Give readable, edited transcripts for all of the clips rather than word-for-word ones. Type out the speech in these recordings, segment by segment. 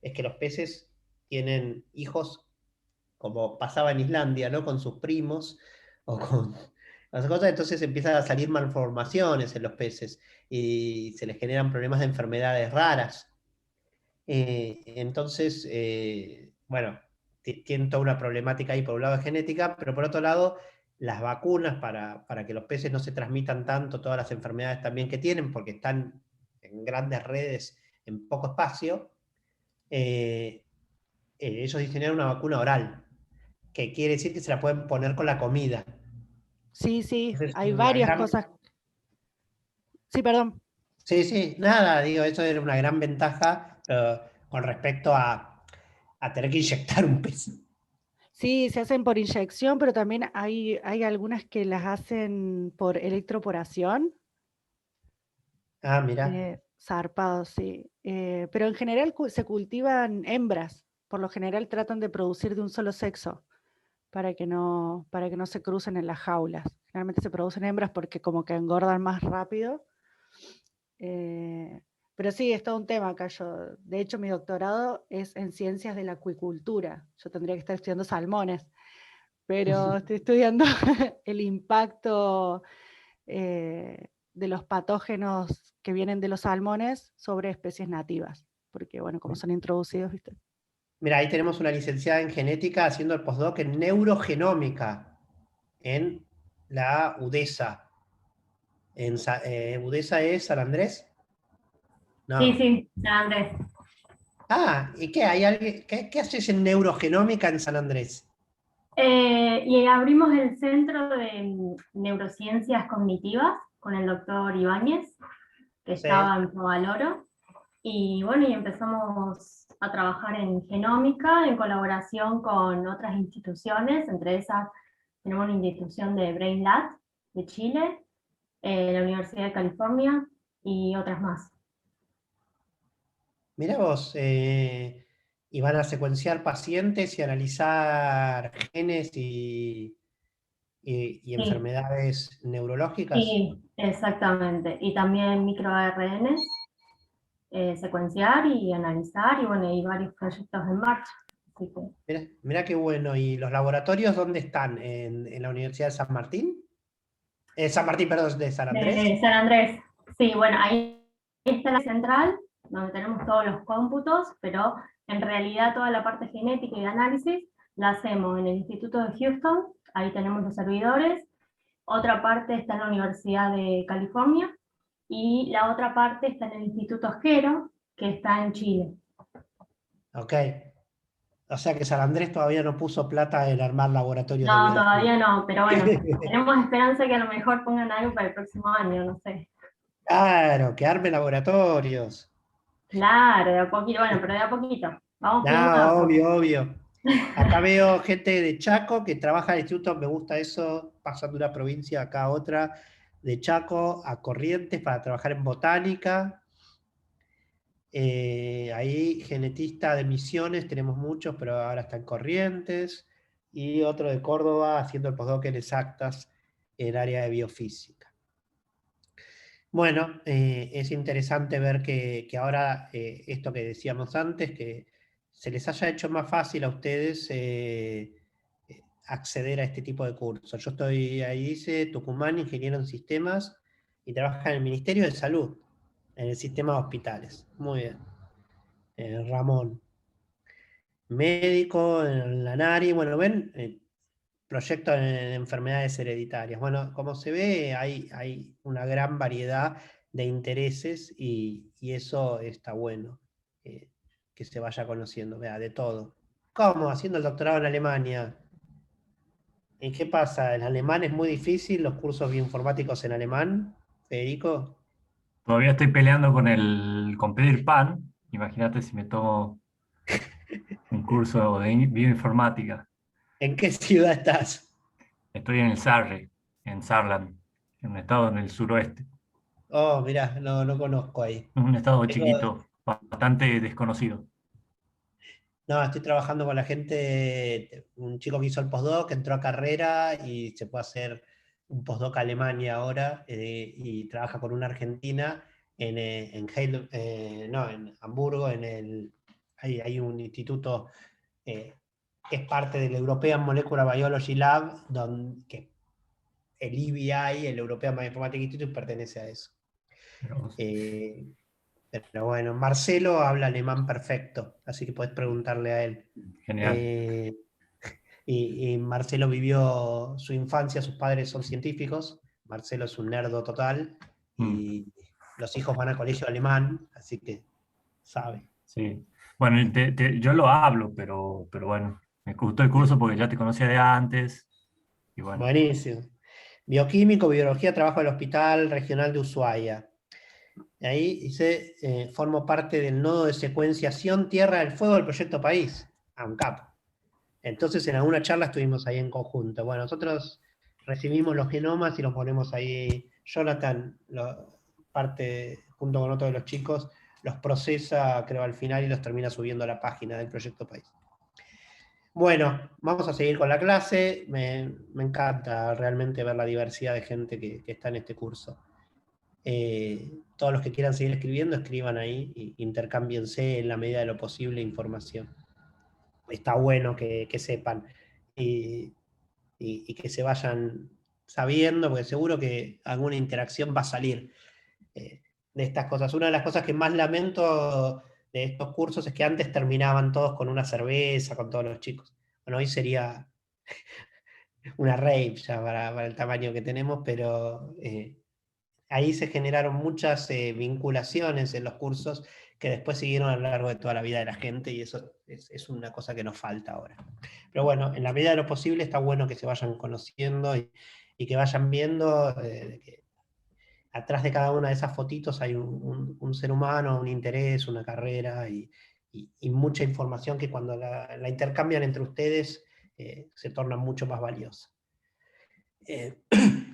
es que los peces tienen hijos como pasaba en Islandia, ¿no? Con sus primos o con las cosas, entonces empiezan a salir malformaciones en los peces y se les generan problemas de enfermedades raras. Entonces, bueno, tienen toda una problemática ahí por un lado de genética, pero por otro lado, las vacunas para que los peces no se transmitan tanto todas las enfermedades también que tienen, porque están en grandes redes en poco espacio, eh, ellos diseñaron una vacuna oral, que quiere decir que se la pueden poner con la comida. Sí, sí, Entonces, hay una varias gran... cosas. Sí, perdón. Sí, sí, nada, digo, eso era una gran ventaja con respecto a tener que inyectar un pez. Sí, se hacen por inyección, pero también hay algunas que las hacen por electroporación. Ah, mira. Zarpado, sí. Pero en general se cultivan hembras. Por lo general tratan de producir de un solo sexo para que no se crucen en las jaulas. Generalmente se producen hembras porque como que engordan más rápido. Eh, pero sí, es todo un tema acá. De hecho, mi doctorado es en ciencias de la acuicultura. Yo tendría que estar estudiando salmones, pero estoy estudiando el impacto de los patógenos que vienen de los salmones sobre especies nativas, porque bueno, como son introducidos, ¿viste? Mira, ahí tenemos una licenciada en genética haciendo el postdoc en neurogenómica en la UDESA. ¿UDESA es San Andrés? Sí, No. sí, San Andrés. Ah, ¿y qué? ¿Hay alguien, qué haces en neurogenómica en San Andrés? Y abrimos el Centro de Neurociencias Cognitivas con el doctor Ibáñez, que Sí. estaba en Provaloro. Y bueno, y empezamos a trabajar en genómica en colaboración con otras instituciones, entre esas tenemos una institución de BrainLab de Chile, la Universidad de California y otras más. Mirá vos, y van a secuenciar pacientes y analizar genes y Sí, enfermedades neurológicas. sí, exactamente. Y también microARN, secuenciar y analizar, y bueno, hay varios proyectos en marcha. Así que, Mirá qué bueno. ¿Y los laboratorios dónde están? ¿En la Universidad de San Martín? San Martín, perdón, de San Andrés. de San Andrés, sí, bueno, ahí está la central, donde tenemos todos los cómputos, pero en realidad toda la parte genética y de análisis la hacemos en el Instituto de Houston, ahí tenemos los servidores, otra parte está en la Universidad de California, y la otra parte está en el Instituto Osquero, que está en Chile. Ok. O sea que San Andrés todavía no puso plata en armar laboratorios de No, biología. todavía no, pero bueno, tenemos esperanza que a lo mejor pongan algo para el próximo año, no sé. Claro, que arme laboratorios. Claro, de a poquito, bueno, pero de a poquito. Vamos pidiendo de a No, poco. obvio, obvio. Acá veo gente de Chaco que trabaja en el instituto, me gusta eso, pasando de una provincia acá a otra, de Chaco a Corrientes para trabajar en botánica. Ahí genetista de Misiones, tenemos muchos, pero ahora está en Corrientes. Y otro de Córdoba haciendo el postdoc en exactas en el área de biofísica. Bueno, es interesante ver que ahora esto que decíamos antes, que se les haya hecho más fácil a ustedes acceder a este tipo de cursos. Yo estoy ahí, dice Tucumán, ingeniero en sistemas, y trabaja en el Ministerio de Salud, en el sistema de hospitales. Muy bien. Ramón, médico en la NARI, bueno, ven, proyecto en enfermedades hereditarias. Bueno, como se ve, hay una gran variedad de intereses y eso está bueno, eh, que se vaya conociendo, vea, de todo. ¿Cómo? Haciendo el doctorado en Alemania. ¿En qué pasa? ¿El alemán es muy difícil? ¿Los cursos bioinformáticos en alemán, Federico? Todavía estoy peleando con pedir pan. Imagínate si me tomo un curso de bioinformática. ¿En qué ciudad estás? Estoy en el Sarre, en Saarland, en un estado en el suroeste. Oh, mirá, no, no conozco ahí. Un estado Tengo- chiquito, bastante desconocido. No, estoy trabajando con la gente, un chico que hizo el postdoc, entró a carrera y se puede hacer un postdoc a Alemania ahora y trabaja con una argentina en Hamburgo, hay un instituto que es parte del European Molecular Biology Lab, que el EBI, el European Bioinformatics Institute, pertenece a eso. Pero bueno, Marcelo habla alemán perfecto, así que podés preguntarle a él. Genial. Y Marcelo vivió su infancia, sus padres son científicos, Marcelo es un nerdo total, y los hijos van al colegio alemán, así que sabe. Sí. Bueno, yo lo hablo, pero bueno, me gustó el curso porque ya te conocía de antes. Y bueno, Buenísimo. Bioquímico, biología, trabajo en el Hospital Regional de Ushuaia. Y ahí dice, formo parte del nodo de secuenciación Tierra del Fuego del Proyecto País, ANCAP. Entonces en alguna charla estuvimos ahí en conjunto. Bueno, nosotros recibimos los genomas y los ponemos ahí. Jonathan, junto con otro de los chicos, los procesa, creo, al final y los termina subiendo a la página del Proyecto País. Bueno, vamos a seguir con la clase. Me encanta realmente ver la diversidad de gente que está en este curso. Todos los que quieran seguir escribiendo, escriban ahí e intercámbiense en la medida de lo posible información. Está bueno que sepan y que se vayan sabiendo, porque seguro que alguna interacción va a salir de estas cosas. Una de las cosas que más lamento de estos cursos es que antes terminaban todos con una cerveza, con todos los chicos. Bueno, hoy sería una rave ya para el tamaño que tenemos, pero ahí se generaron muchas vinculaciones en los cursos que después siguieron a lo largo de toda la vida de la gente, y eso es una cosa que nos falta ahora. Pero bueno, en la medida de lo posible está bueno que se vayan conociendo y que vayan viendo que atrás de cada una de esas fotitos hay un ser humano, un interés, una carrera y mucha información que cuando la intercambian entre ustedes se torna mucho más valiosa.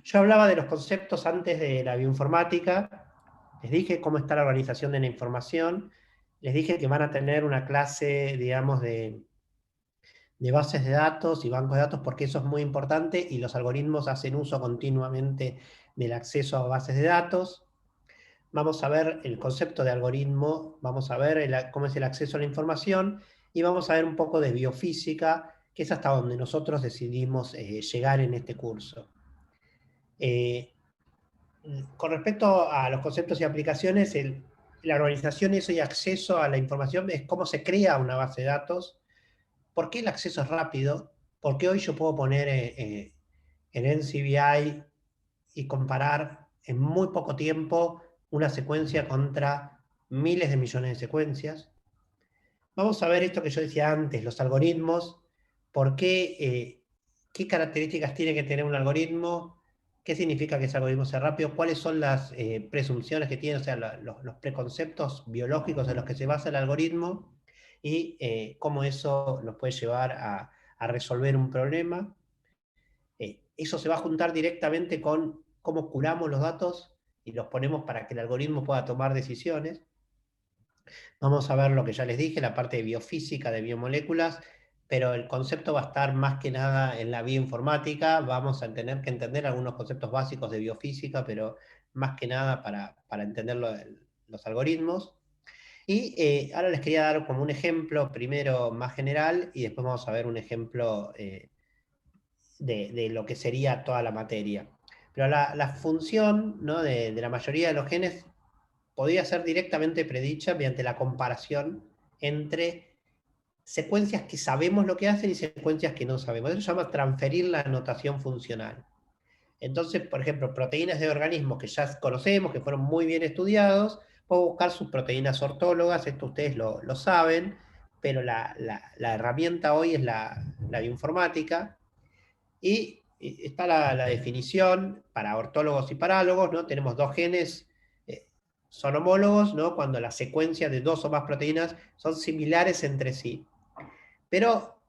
Yo hablaba de los conceptos antes de la bioinformática, les dije cómo está la organización de la información, les dije que van a tener una clase, digamos, de bases de datos y bancos de datos, porque eso es muy importante y los algoritmos hacen uso continuamente del acceso a bases de datos. Vamos a ver el concepto de algoritmo, vamos a ver cómo es el acceso a la información y vamos a ver un poco de biofísica, que es hasta donde nosotros decidimos llegar en este curso. Con respecto a los conceptos y aplicaciones, la organización y acceso a la información es cómo se crea una base de datos, por qué el acceso es rápido, por qué hoy yo puedo poner en NCBI y comparar en muy poco tiempo una secuencia contra miles de millones de secuencias. Vamos a ver esto que yo decía antes, los algoritmos, por qué, qué características tiene que tener un algoritmo, qué significa que ese algoritmo sea rápido, cuáles son las presunciones que tiene, o sea, los preconceptos biológicos en los que se basa el algoritmo y cómo eso nos puede llevar a resolver un problema. Eso se va a juntar directamente con cómo curamos los datos y los ponemos para que el algoritmo pueda tomar decisiones. Vamos a ver lo que ya les dije, la parte de biofísica, de biomoléculas, pero el concepto va a estar más que nada en la bioinformática. Vamos a tener que entender algunos conceptos básicos de biofísica, pero más que nada para entender los algoritmos. Y ahora les quería dar como un ejemplo, primero más general, y después vamos a ver un ejemplo de lo que sería toda la materia. Pero la función, ¿no?, de la mayoría de los genes podría ser directamente predicha mediante la comparación entre secuencias que sabemos lo que hacen y secuencias que no sabemos. Eso se llama transferir la notación funcional. Entonces, por ejemplo, proteínas de organismos que ya conocemos, que fueron muy bien estudiados, puedo buscar sus proteínas ortólogas, esto ustedes lo saben, pero la herramienta hoy es la bioinformática, y está la definición para ortólogos y parálogos, ¿no? Tenemos dos genes, son homólogos, ¿no?, cuando la secuencia de dos o más proteínas son similares entre sí. Pero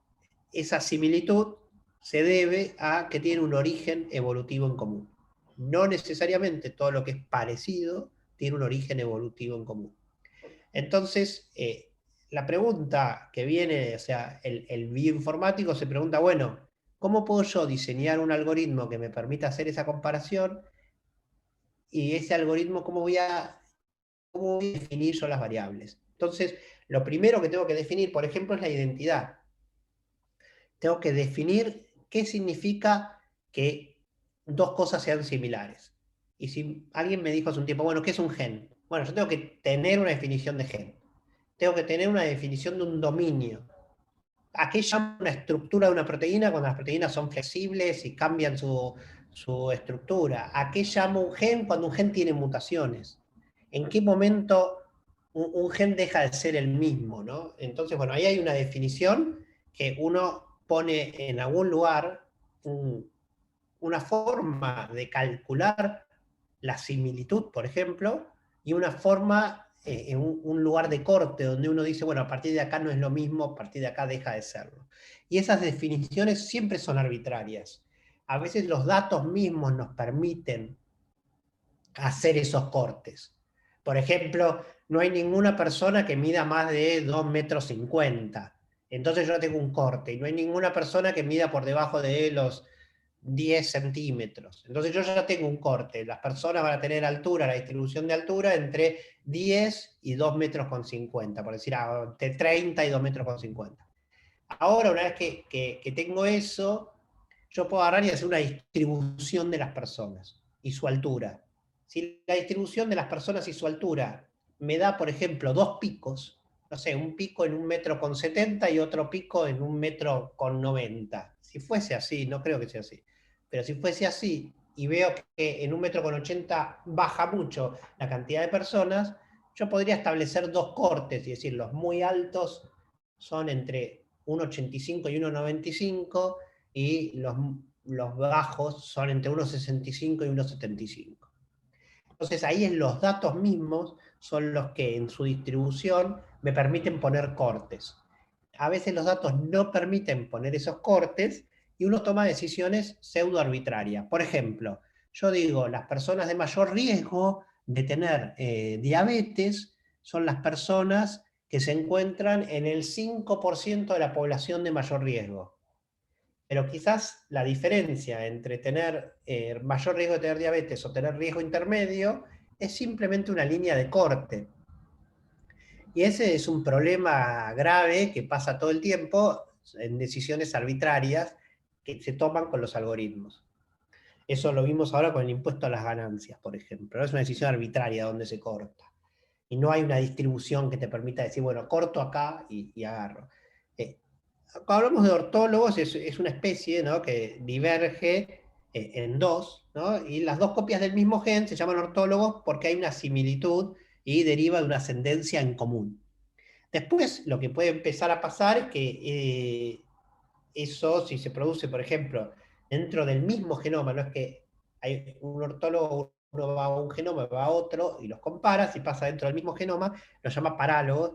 esa similitud se debe a que tiene un origen evolutivo en común. No necesariamente todo lo que es parecido tiene un origen evolutivo en común. Entonces, la pregunta que viene, o sea, el bioinformático se pregunta, bueno, ¿cómo puedo yo diseñar un algoritmo que me permita hacer esa comparación? Y ese algoritmo, ¿cómo voy a definir yo las variables? Entonces, lo primero que tengo que definir, por ejemplo, es la identidad. Tengo que definir qué significa que dos cosas sean similares. Y si alguien me dijo hace un tiempo, bueno, ¿qué es un gen? Bueno, yo tengo que tener una definición de gen. Tengo que tener una definición de un dominio. ¿A qué llama una estructura de una proteína cuando las proteínas son flexibles y cambian su estructura? ¿A qué llama un gen cuando un gen tiene mutaciones? ¿En qué momento un gen deja de ser el mismo, ¿no? Entonces, bueno, ahí hay una definición que uno pone en algún lugar una forma de calcular la similitud, por ejemplo, y una forma en un lugar de corte donde uno dice, bueno, a partir de acá no es lo mismo, a partir de acá deja de serlo. Y esas definiciones siempre son arbitrarias. A veces los datos mismos nos permiten hacer esos cortes. Por ejemplo, no hay ninguna persona que mida más de 2,50 m. Entonces yo tengo un corte. Y no hay ninguna persona que mida por debajo de los 10 centímetros. Entonces yo ya tengo un corte. Las personas van a tener altura, la distribución de altura entre 10 y 2,50 m, por decir, entre 30 y 2,50 m. Ahora, una vez que tengo eso, yo puedo agarrar y hacer una distribución de las personas y su altura. Si la distribución de las personas y su altura me da, por ejemplo, dos picos, no sé, un pico en 1,70 m y otro pico en 1,90 m. Si fuese así, no creo que sea así, pero si fuese así y veo que en 1,80 m baja mucho la cantidad de personas, yo podría establecer dos cortes y decir, los muy altos son entre 1,85 y 1,95 y los bajos son entre 1,65 y 1,75. Entonces ahí en los datos mismos son los que en su distribución me permiten poner cortes. A veces los datos no permiten poner esos cortes y uno toma decisiones pseudo arbitrarias. Por ejemplo, yo digo, las personas de mayor riesgo de tener diabetes son las personas que se encuentran en el 5% de la población de mayor riesgo. Pero quizás la diferencia entre tener mayor riesgo de tener diabetes o tener riesgo intermedio es simplemente una línea de corte. Y ese es un problema grave que pasa todo el tiempo en decisiones arbitrarias que se toman con los algoritmos. Eso lo vimos ahora con el impuesto a las ganancias, por ejemplo. Es una decisión arbitraria donde se corta. Y no hay una distribución que te permita decir, bueno, corto acá y agarro. Cuando hablamos de ortólogos, es una especie, ¿no?, que diverge en dos, ¿no? Y las dos copias del mismo gen se llaman ortólogos porque hay una similitud y deriva de una ascendencia en común. Después, lo que puede empezar a pasar es que eso, si se produce, por ejemplo, dentro del mismo genoma, no es que hay un ortólogo, uno va a un genoma, va a otro, y los compara, si pasa dentro del mismo genoma, lo llama parálogos,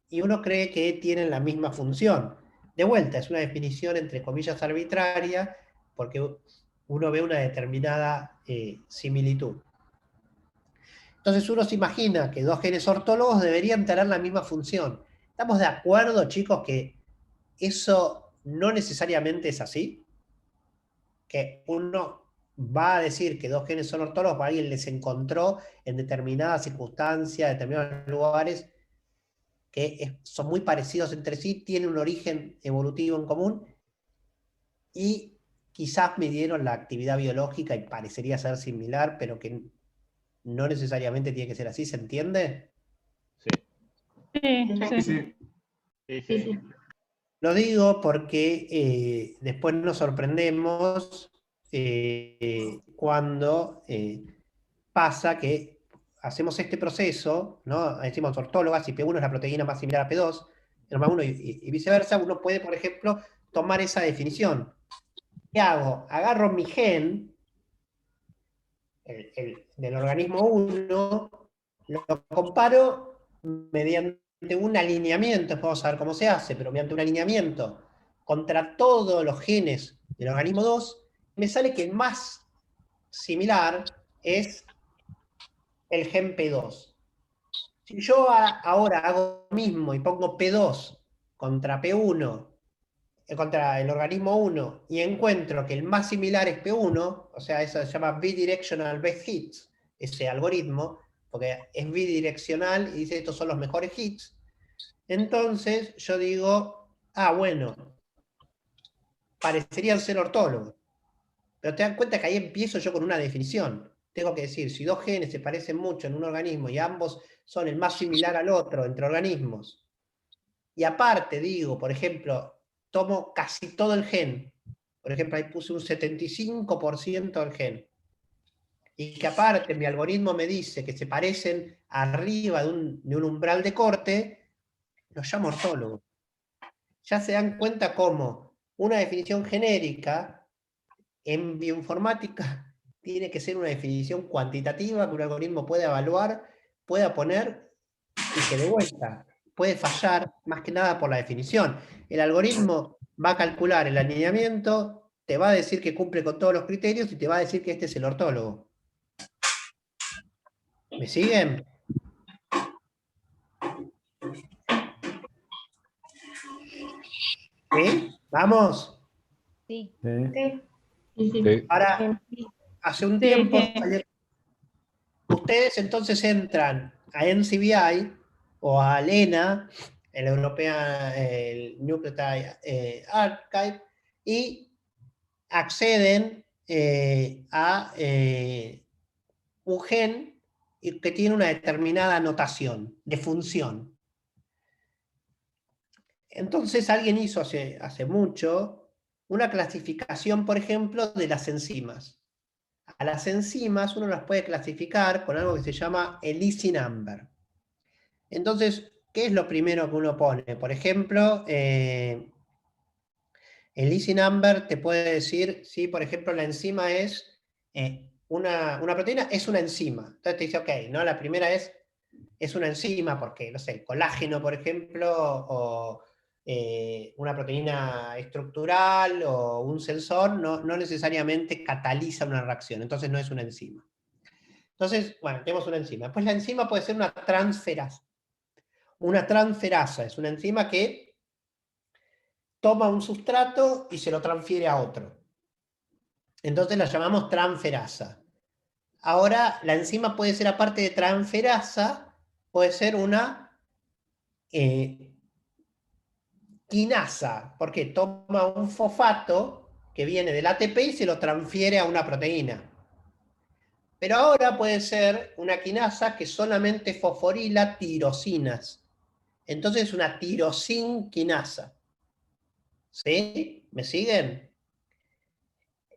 y uno cree que tienen la misma función. De vuelta, es una definición entre comillas arbitraria, porque uno ve una determinada similitud. Entonces uno se imagina que dos genes ortólogos deberían tener la misma función. ¿Estamos de acuerdo, chicos, que eso no necesariamente es así? Que uno va a decir que dos genes son ortólogos porque alguien les encontró en determinadas circunstancias, en determinados lugares, que son muy parecidos entre sí, tienen un origen evolutivo en común, y quizás midieron la actividad biológica y parecería ser similar, pero que no necesariamente tiene que ser así, ¿se entiende? Sí. Lo digo porque después nos sorprendemos cuando pasa que hacemos este proceso, ¿no? Decimos ortólogas, si P1 es la proteína más similar a P2, P1 y viceversa, uno puede, por ejemplo, tomar esa definición. ¿Qué hago? Agarro mi gen, el del organismo 1, lo comparo mediante un alineamiento, podemos saber cómo se hace, pero mediante un alineamiento contra todos los genes del organismo 2, me sale que el más similar es el gen P2. Si yo ahora hago lo mismo y pongo P2 contra P1, contra el organismo 1, y encuentro que el más similar es P1, o sea, eso se llama bidirectional best hits, ese algoritmo, porque es bidireccional y dice estos son los mejores hits, Entonces yo digo, bueno, parecerían ser ortólogos. Pero te das cuenta que ahí empiezo yo con una definición. Tengo que decir, si dos genes se parecen mucho en un organismo y ambos son el más similar al otro entre organismos, y aparte digo, por ejemplo, tomo casi todo el gen, por ejemplo, ahí puse un 75% del gen, y que aparte mi algoritmo me dice que se parecen arriba de un umbral de corte, lo llamo ortólogo. Ya se dan cuenta cómo una definición genérica en bioinformática tiene que ser una definición cuantitativa que un algoritmo pueda evaluar, pueda poner y que de vuelta puede fallar más que nada por la definición. El algoritmo va a calcular el alineamiento, te va a decir que cumple con todos los criterios y te va a decir que este es el ortólogo. ¿Me siguen? ¿Sí? ¿Vamos? Sí. Sí. Sí, sí. Ahora, hace un tiempo, ustedes entonces entran a NCBI o a ENA, el el Nucleotide Archive, y acceden a un gen que tiene una determinada notación de función. Entonces alguien hizo hace mucho una clasificación, por ejemplo, de las enzimas. A las enzimas uno las puede clasificar con algo que se llama el EC number. Entonces, ¿qué es lo primero que uno pone? Por ejemplo, el EC number te puede decir si, por ejemplo, la enzima es una proteína, es una enzima. Entonces te dice, ok, ¿no? La primera es una enzima porque, no sé, el colágeno, por ejemplo, o una proteína estructural o un sensor no necesariamente cataliza una reacción, entonces no es una enzima. Entonces, bueno, tenemos una enzima. Pues la enzima puede ser una transferasa. Una transferasa es una enzima que toma un sustrato y se lo transfiere a otro. Entonces la llamamos transferasa. Ahora, la enzima puede ser, aparte de transferasa, puede ser una quinasa, porque toma un fosfato que viene del ATP y se lo transfiere a una proteína. Pero ahora puede ser una quinasa que solamente fosforila tirosinas. Entonces es una tirosin quinasa. ¿Sí? ¿Me siguen?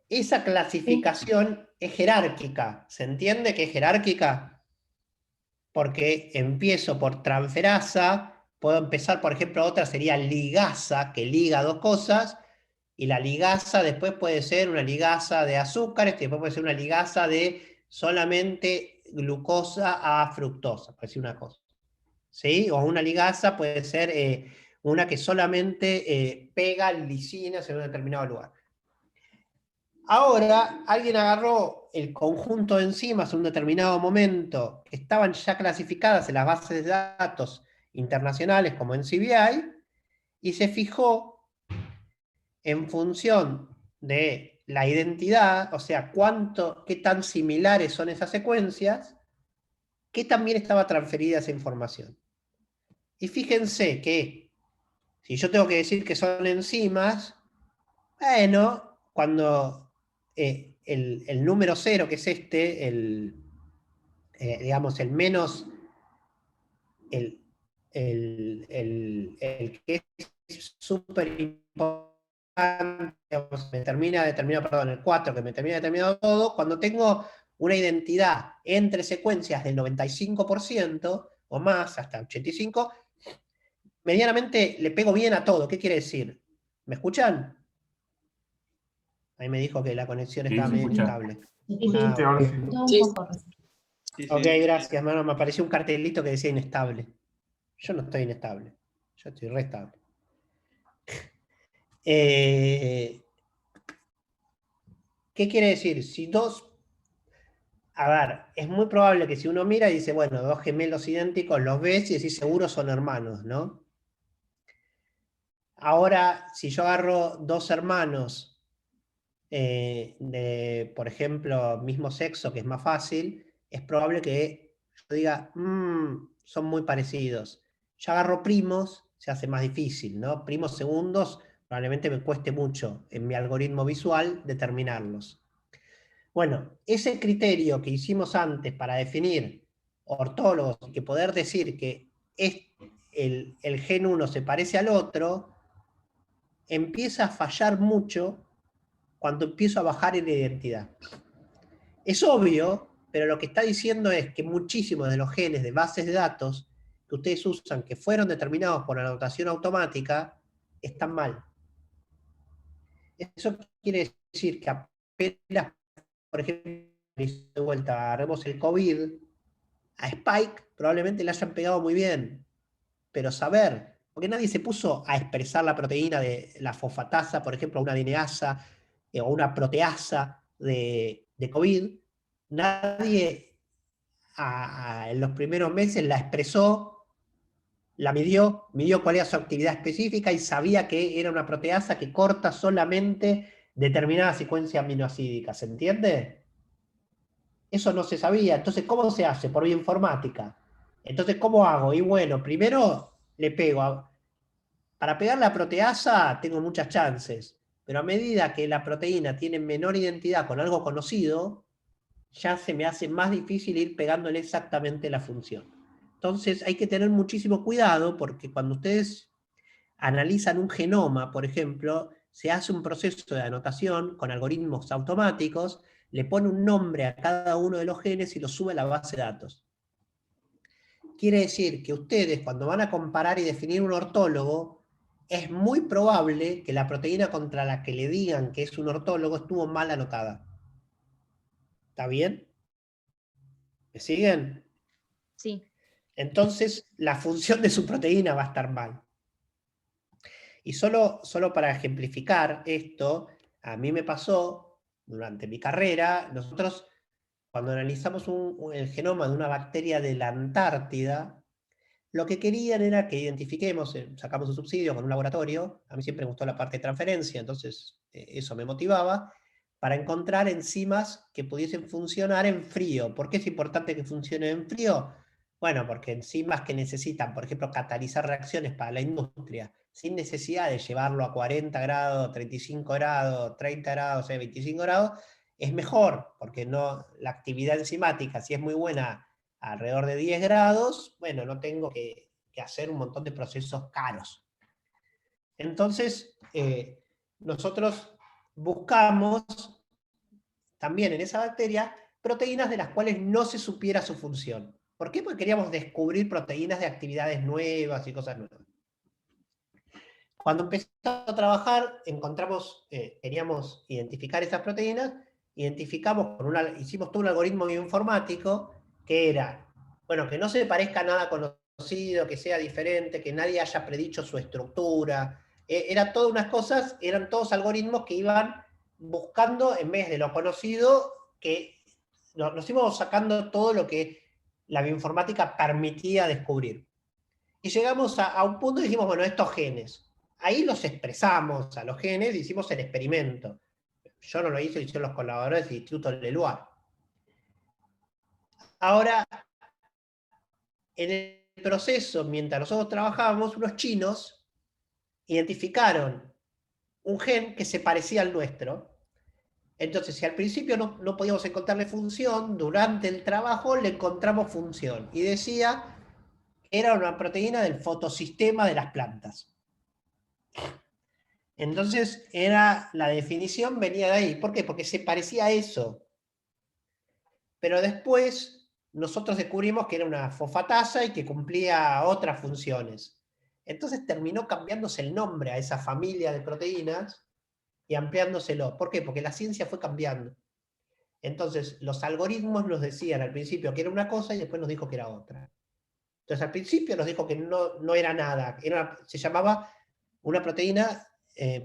Esa clasificación es jerárquica. ¿Se entiende que es jerárquica? Porque empiezo por transferasa, puedo empezar, por ejemplo, otra sería ligasa, que liga dos cosas, y la ligasa después puede ser una ligasa de azúcares, que después puede ser una ligasa de solamente glucosa a fructosa, por decir una cosa. ¿Sí? O una ligasa puede ser una que solamente pega lisinas en un determinado lugar. Ahora, alguien agarró el conjunto de enzimas en un determinado momento que estaban ya clasificadas en las bases de datos internacionales como NCBI y se fijó en función de la identidad, o sea, qué tan similares son esas secuencias, qué también estaba transferida esa información. Y fíjense que si yo tengo que decir que son enzimas, bueno, cuando el número 0, que es este, digamos, el menos, el que es súper importante, me termina determinado, perdón, el 4, que me termina determinado todo, cuando tengo una identidad entre secuencias del 95% o más, hasta 85%, medianamente le pego bien a todo. ¿Qué quiere decir? ¿Me escuchan? Ahí me dijo que la conexión Sí, estaba se medio escucha. inestable. Sí, sí. Sí, ahora sí. Un poco. Sí, Ok, sí. gracias, hermano. Me apareció un cartelito que decía inestable. Yo no estoy inestable. Yo estoy re estable. ¿Qué quiere decir? Si dos... A ver, es muy probable que si uno mira y dice, bueno, dos gemelos idénticos, los ves y decís, seguro son hermanos, ¿no? Ahora, si yo agarro dos hermanos de, por ejemplo, mismo sexo, que es más fácil, es probable que yo diga, son muy parecidos. Ya agarro primos, se hace más difícil, ¿no? Primos segundos probablemente me cueste mucho en mi algoritmo visual determinarlos. Bueno, ese criterio que hicimos antes para definir ortólogos y que poder decir que el gen 1 se parece al otro, empieza a fallar mucho cuando empiezo a bajar en la identidad. Es obvio, pero lo que está diciendo es que muchísimos de los genes de bases de datos que ustedes usan, que fueron determinados por la anotación automática, están mal. Eso quiere decir que apenas, por ejemplo, de vuelta, agarremos el COVID, a Spike probablemente le hayan pegado muy bien, pero saber, porque nadie se puso a expresar la proteína de la fosfatasa, por ejemplo, una DNasa o una proteasa de COVID, nadie en los primeros meses la expresó, la midió cuál era su actividad específica y sabía que era una proteasa que corta solamente determinada secuencia aminoácidica, ¿se entiende? Eso no se sabía. Entonces, ¿cómo se hace? Por bioinformática. Entonces, ¿cómo hago? Y bueno, primero le pego. Para pegar la proteasa tengo muchas chances, pero a medida que la proteína tiene menor identidad con algo conocido, ya se me hace más difícil ir pegándole exactamente la función. Entonces hay que tener muchísimo cuidado porque cuando ustedes analizan un genoma, por ejemplo, se hace un proceso de anotación con algoritmos automáticos, le pone un nombre a cada uno de los genes y lo sube a la base de datos. Quiere decir que ustedes cuando van a comparar y definir un ortólogo, es muy probable que la proteína contra la que le digan que es un ortólogo estuvo mal anotada. ¿Está bien? ¿Me siguen? Sí. Entonces, la función de su proteína va a estar mal. Y solo para ejemplificar esto, a mí me pasó durante mi carrera, nosotros cuando analizamos el genoma de una bacteria de la Antártida, lo que querían era que identifiquemos, sacamos un subsidio con un laboratorio, a mí siempre me gustó la parte de transferencia, entonces eso me motivaba, para encontrar enzimas que pudiesen funcionar en frío. ¿Por qué es importante que funcionen en frío? Bueno, porque enzimas que necesitan, por ejemplo, catalizar reacciones para la industria, sin necesidad de llevarlo a 40 grados, 35 grados, 30 grados, 25 grados, es mejor, porque no, la actividad enzimática, si es muy buena alrededor de 10 grados, bueno, no tengo que hacer un montón de procesos caros. Entonces, nosotros buscamos también en esa bacteria proteínas de las cuales no se supiera su función. ¿Por qué? Porque queríamos descubrir proteínas de actividades nuevas y cosas nuevas. Cuando empezamos a trabajar, queríamos identificar esas proteínas, hicimos todo un algoritmo bioinformático que era, bueno, que no se parezca a nada conocido, que sea diferente, que nadie haya predicho su estructura. Eran todas unas cosas, eran todos algoritmos que iban buscando, en vez de lo conocido, que nos íbamos sacando todo lo que la bioinformática permitía descubrir. Y llegamos a un punto y dijimos, bueno, estos genes. Ahí los expresamos a los genes, hicimos el experimento. Yo no lo hice, lo hicieron los colaboradores del Instituto Leloir. Ahora, en el proceso, mientras nosotros trabajábamos, unos chinos identificaron un gen que se parecía al nuestro. Entonces, si al principio no podíamos encontrarle función, durante el trabajo le encontramos función. Y decía que era una proteína del fotosistema de las plantas. Entonces, la definición venía de ahí. ¿Por qué? Porque se parecía a eso. Pero después nosotros descubrimos que era una fosfatasa y que cumplía otras funciones. Entonces terminó cambiándose el nombre a esa familia de proteínas y ampliándoselo. ¿Por qué? Porque la ciencia fue cambiando. Entonces, los algoritmos nos decían al principio que era una cosa y después nos dijo que era otra. Entonces, al principio nos dijo que no era nada. Se llamaba una proteína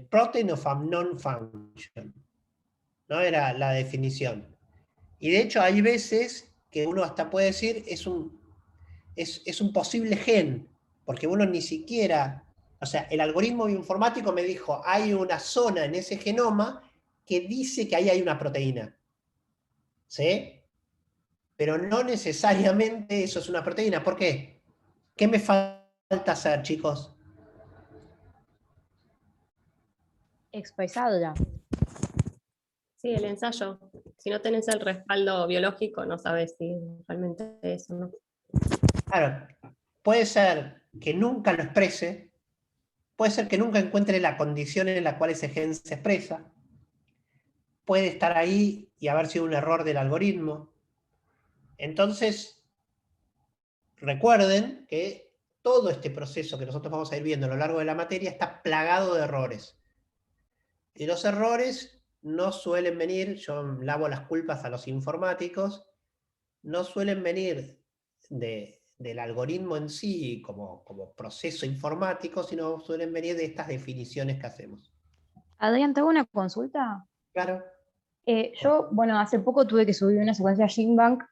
protein of unknown function. No era la definición. Y de hecho hay veces que uno hasta puede decir es un posible gen, porque uno ni siquiera, o sea, el algoritmo bioinformático me dijo, hay una zona en ese genoma que dice que ahí hay una proteína. ¿Sí? Pero no necesariamente eso es una proteína. ¿Por qué? ¿Qué me falta falta hacer, chicos? Expresado ya. Sí, el ensayo. Si no tenés el respaldo biológico, no sabes si realmente es o no. Claro, puede ser que nunca lo exprese, puede ser que nunca encuentre la condición en la cual ese gen se expresa, puede estar ahí y haber sido un error del algoritmo. Entonces, recuerden que todo este proceso que nosotros vamos a ir viendo a lo largo de la materia está plagado de errores. Y los errores no suelen venir, yo lavo las culpas a los informáticos, no suelen venir del algoritmo en sí como proceso informático, sino suelen venir de estas definiciones que hacemos. Adrián, ¿te hago una consulta? Claro. Yo, bueno, hace poco tuve que subir una secuencia GenBank,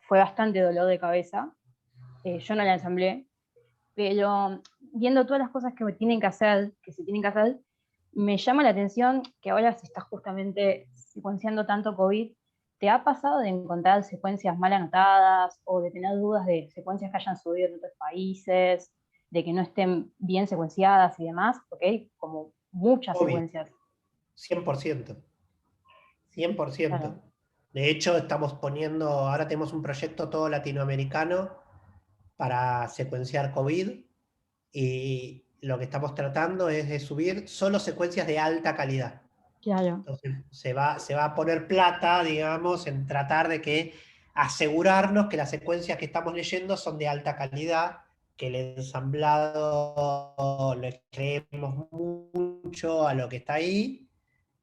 fue bastante dolor de cabeza. Yo no la ensamblé, pero viendo todas las cosas que se tienen que hacer, me llama la atención que ahora se está justamente secuenciando tanto COVID. ¿Te ha pasado de encontrar secuencias mal anotadas o de tener dudas de secuencias que hayan subido en otros países, de que no estén bien secuenciadas y demás? Porque hay como muchas Obvio. secuencias. 100%. 100%. Claro. De hecho, estamos poniendo, ahora tenemos un proyecto todo latinoamericano para secuenciar COVID y lo que estamos tratando es de subir solo secuencias de alta calidad. Claro. Entonces se va a poner plata, digamos, en tratar de que asegurarnos que las secuencias que estamos leyendo son de alta calidad, que el ensamblado le creemos mucho a lo que está ahí,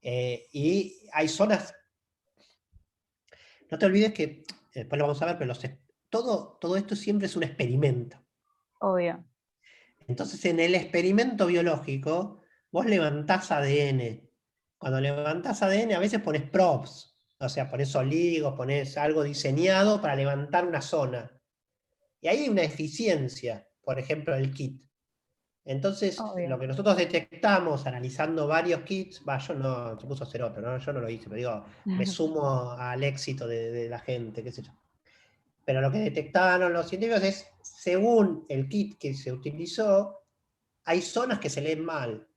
y hay zonas, no te olvides que, después lo vamos a ver, pero todo esto siempre es un experimento. Obvio. Entonces, en el experimento biológico, vos levantás ADN. Cuando levantás ADN, a veces pones props, o sea, pones oligos, pones algo diseñado para levantar una zona. Y ahí hay una eficiencia, por ejemplo, el kit. Entonces, Obvio. lo que nosotros detectamos analizando varios kits, yo no, se puso a hacer otro, ¿no? Yo no lo hice, pero digo, me sumo al éxito de la gente, qué sé yo. Pero lo que detectaron los científicos es, según el kit que se utilizó, hay zonas que se leen mal.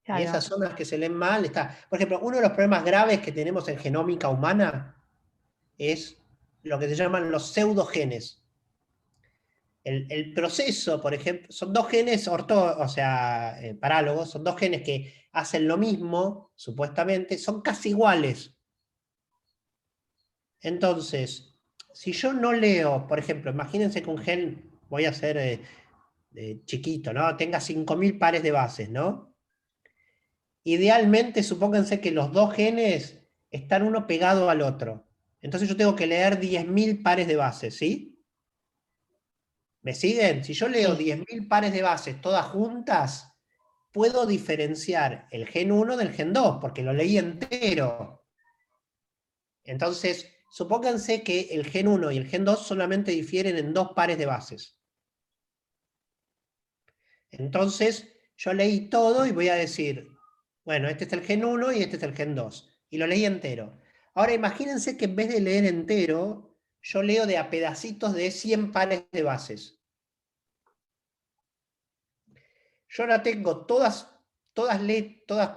Claro. Y esas zonas que se leen mal está. Por ejemplo, uno de los problemas graves que tenemos en genómica humana es lo que se llaman los pseudogenes. El proceso, por ejemplo, son dos genes parálogos, son dos genes que hacen lo mismo, supuestamente, son casi iguales. Entonces, si yo no leo, por ejemplo, imagínense que un gen, voy a hacer chiquito, ¿no? Tenga 5.000 pares de bases, ¿no? Idealmente, supónganse que los dos genes están uno pegado al otro. Entonces yo tengo que leer 10.000 pares de bases, ¿sí? ¿Me siguen? Si yo leo Sí. 10.000 pares de bases todas juntas, puedo diferenciar el gen 1 del gen 2, porque lo leí entero. Entonces, supónganse que el gen 1 y el gen 2 solamente difieren en 2 pares de bases. Entonces, yo leí todo y voy a decir, bueno, este es el gen 1 y este es el gen 2. Y lo leí entero. Ahora imagínense que en vez de leer entero, yo leo de a pedacitos de 100 pares de bases. Yo ahora tengo todas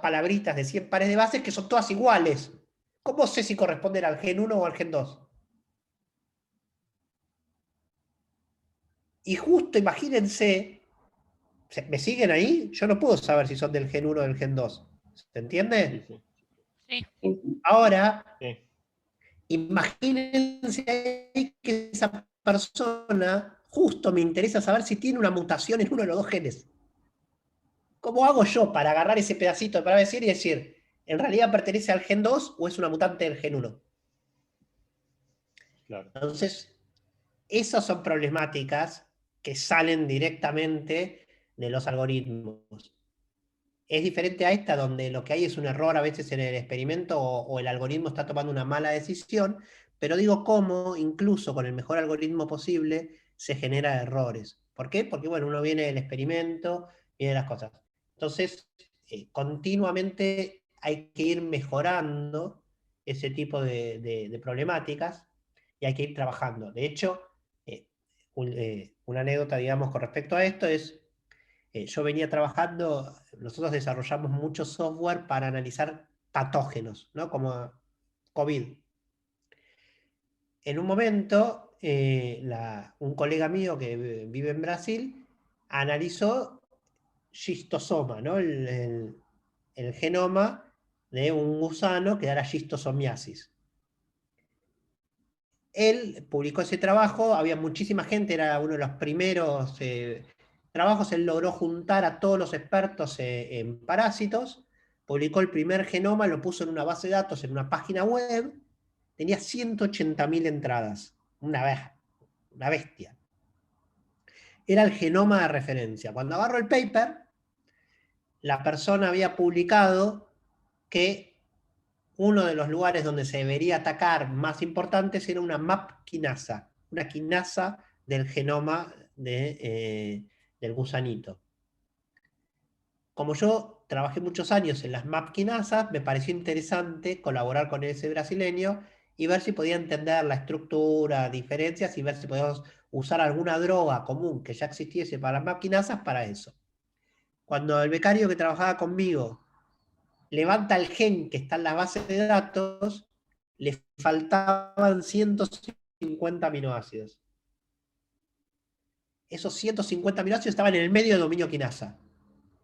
palabritas de 100 pares de bases que son todas iguales. ¿Cómo sé si corresponden al gen 1 o al gen 2? Y justo imagínense, ¿me siguen ahí? Yo no puedo saber si son del gen 1 o del gen 2. ¿Se entiende? Sí, Sí. Ahora, sí. imagínense ahí que esa persona justo me interesa saber si tiene una mutación en uno de los dos genes. ¿Cómo hago yo para agarrar ese pedacito para decir y decir, ¿en realidad pertenece al gen 2 o es una mutante del gen 1? Claro. Entonces, esas son problemáticas que salen directamente de los algoritmos. Es diferente a esta, donde lo que hay es un error a veces en el experimento o el algoritmo está tomando una mala decisión, pero digo cómo, incluso con el mejor algoritmo posible, se genera errores. ¿Por qué? Porque, bueno, uno viene del experimento, viene de las cosas. Entonces, continuamente hay que ir mejorando ese tipo de problemáticas y hay que ir trabajando. De hecho, una anécdota, digamos, con respecto a esto es, yo venía trabajando, nosotros desarrollamos mucho software para analizar patógenos, ¿no? Como COVID. En un momento, un colega mío que vive en Brasil analizó schistosoma, ¿no? El genoma de un gusano que era schistosomiasis. Él publicó ese trabajo, había muchísima gente, era uno de los primeros trabajos, él logró juntar a todos los expertos en parásitos, publicó el primer genoma, lo puso en una base de datos, en una página web, tenía 180.000 entradas, una bestia. Era el genoma de referencia. Cuando agarró el paper, la persona había publicado que uno de los lugares donde se debería atacar más importantes era una MAP quinasa, una quinasa del genoma del gusanito. Como yo trabajé muchos años en las MAP quinasas, me pareció interesante colaborar con ese brasileño y ver si podía entender la estructura, diferencias y ver si podíamos usar alguna droga común que ya existiese para las MAP quinasas para eso. Cuando el becario que trabajaba conmigo levanta el gen que está en la base de datos, le faltaban 150 aminoácidos. Esos 150 aminoácidos estaban en el medio del dominio quinasa.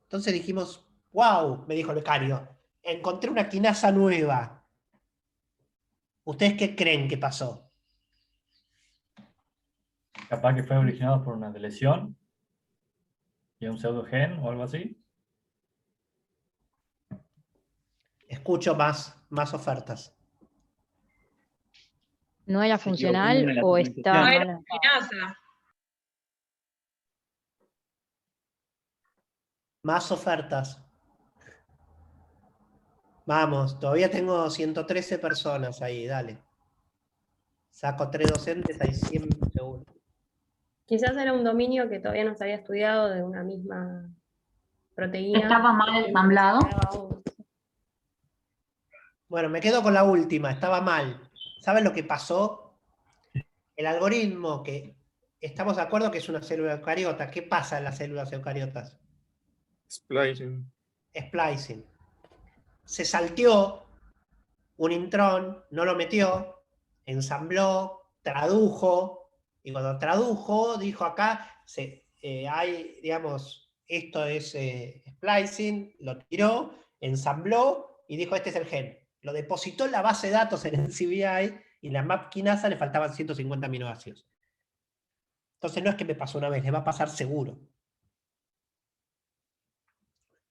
Entonces dijimos, wow, me dijo el becario, encontré una quinasa nueva. ¿Ustedes qué creen que pasó? Capaz que fue originado por una lesión y un pseudogen o algo así. Escucho más ofertas. ¿No era funcional o está No era mal? quinasa. Más ofertas. Vamos, todavía tengo 113 personas ahí, dale. Saco 3 docentes, hay 100 seguro. Quizás era un dominio que todavía no se había estudiado de una misma proteína. Estaba mal ensamblado. Bueno, me quedo con la última, estaba mal. ¿Saben lo que pasó? El algoritmo que estamos de acuerdo que es una célula eucariota. ¿Qué pasa en las células eucariotas? Splicing. Splicing. Se salteó un intrón, no lo metió, ensambló, tradujo, y cuando tradujo, dijo acá, hay, digamos, esto es splicing, lo tiró, ensambló y dijo, este es el gen. Lo depositó en la base de datos en el CBI y la MAP quinasa le faltaban 150 aminoácidos. Entonces no es que me pasó una vez, le va a pasar seguro.